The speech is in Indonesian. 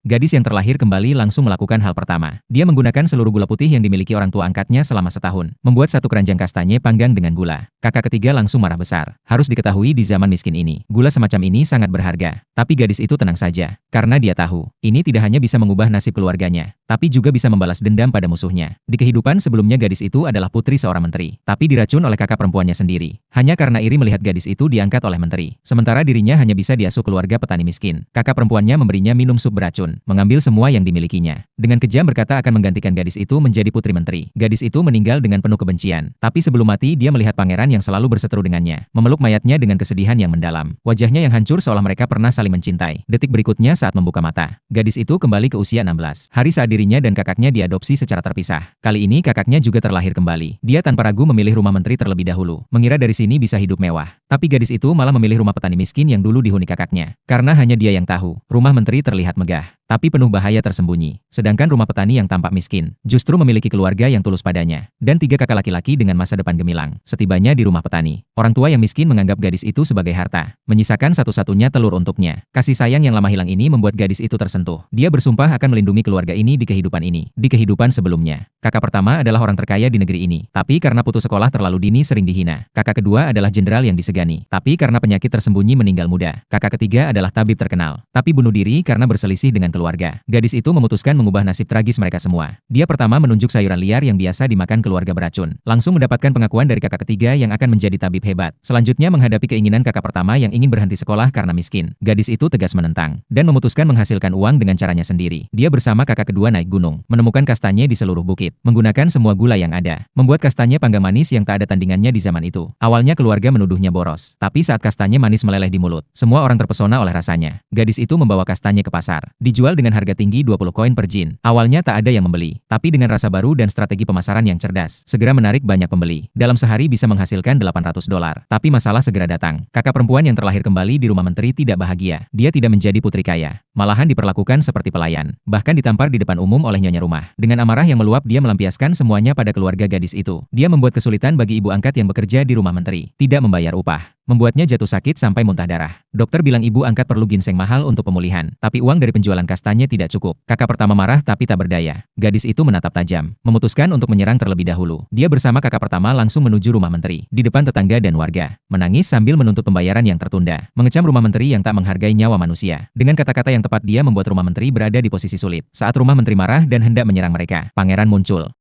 Gadis yang terlahir kembali langsung melakukan hal pertama. Dia menggunakan seluruh gula putih yang dimiliki orang tua angkatnya selama setahun, membuat satu keranjang kastanye panggang dengan gula. Kakak ketiga langsung marah besar. Harus diketahui di zaman miskin ini, gula semacam ini sangat berharga. Tapi gadis itu tenang saja, karena dia tahu, ini tidak hanya bisa mengubah nasib keluarganya, tapi juga bisa membalas dendam pada musuhnya. Di kehidupan sebelumnya gadis itu adalah putri seorang menteri, tapi diracun oleh kakak perempuannya sendiri. Hanya karena iri melihat gadis itu diangkat oleh menteri, sementara dirinya hanya bisa diasuh keluarga petani miskin. Kakak perempuannya memberinya minum sup beracun, mengambil semua yang dimilikinya. Dengan kejam berkata akan menggantikan gadis itu menjadi putri menteri. Gadis itu meninggal dengan penuh kebencian, tapi sebelum mati dia melihat pangeran yang selalu berseteru dengannya, memeluk mayatnya dengan kesedihan yang mendalam. Wajahnya yang hancur seolah mereka pernah saling mencintai. Detik berikutnya saat membuka mata, gadis itu kembali ke usia 16 hari saat dirinya dan kakaknya diadopsi secara terpisah. Kali ini kakaknya juga terlahir kembali. Dia tanpa ragu memilih rumah menteri terlebih dahulu, mengira dari sini bisa hidup mewah. Tapi gadis itu malah memilih rumah petani miskin yang dulu dihuni kakaknya. Karena hanya dia yang tahu, rumah menteri terlihat megah, tapi penuh bahaya tersembunyi. Sedangkan rumah petani yang tampak miskin, justru memiliki keluarga yang tulus padanya, dan 3 kakak laki-laki dengan masa depan gemilang. Setibanya di rumah petani, orang tua yang miskin menganggap gadis itu sebagai harta, menyisakan satu-satunya telur untuknya. Kasih sayang yang lama hilang ini membuat gadis itu tersentuh. Dia bersumpah akan melindungi keluarga ini di kehidupan ini. Di kehidupan sebelumnya, kakak pertama adalah orang terkaya di negeri ini, tapi karena putus sekolah terlalu dini sering dihina. Kakak kedua adalah jenderal yang disegani, tapi karena penyakit tersembunyi meninggal muda. Kakak ketiga adalah tabib terkenal, tapi bunuh diri karena berselisih dengan keluarga. Gadis itu memutuskan mengubah nasib tragis mereka semua. Dia pertama menunjuk sayuran liar yang biasa dimakan keluarga beracun, langsung mendapatkan pengakuan dari kakak ketiga yang akan menjadi tabib hebat. Selanjutnya menghadapi keinginan kakak pertama yang ingin berhenti sekolah karena miskin. Gadis itu tegas menentang, dan memutuskan menghasilkan uang dengan caranya sendiri. Dia bersama kakak kedua naik gunung, menemukan kastanye di seluruh bukit, menggunakan semua gula yang ada, membuat kastanye panggang manis yang tak ada tandingannya di zaman itu. Awalnya keluarga menuduhnya boros, tapi saat kastanye manis meleleh di mulut, semua orang terpesona oleh rasanya. Gadis itu membawa kastanye ke pasar, dijual dengan harga tinggi 20 koin per jin. Awalnya tak ada yang membeli, tapi dengan rasa baru dan strategi pemasaran yang cerdas, segera menarik banyak pembeli. Dalam sehari bisa menghasilkan $800. Tapi masalah segera datang. Kakak perempuan yang terlahir kembali di rumah menteri tidak bahagia. Dia tidak menjadi putri kaya, malahan diperlakukan seperti pelayan, bahkan ditampar di depan umum oleh nyonya rumah. Dengan amarah yang meluap dia melampiaskan semuanya pada keluarga gadis itu. Dia membuat kesulitan bagi ibu angkat yang bekerja di rumah menteri, tidak membayar upah, membuatnya jatuh sakit sampai muntah darah. Dokter bilang ibu angkat perlu ginseng mahal untuk pemulihan, tapi uang dari penjualan kastanye tidak cukup. Kakak pertama marah tapi tak berdaya. Gadis itu menatap tajam, memutuskan untuk menyerang terlebih dahulu. Dia bersama kakak pertama langsung menuju rumah menteri, di depan tetangga dan warga, menangis sambil menuntut pembayaran yang tertunda, mengecam rumah menteri yang tak menghargai nyawa manusia. Dengan kata-kata yang tepat dia membuat rumah menteri berada di posisi sulit. Saat rumah menteri marah dan hendak menyerang mereka, pangeran muncul.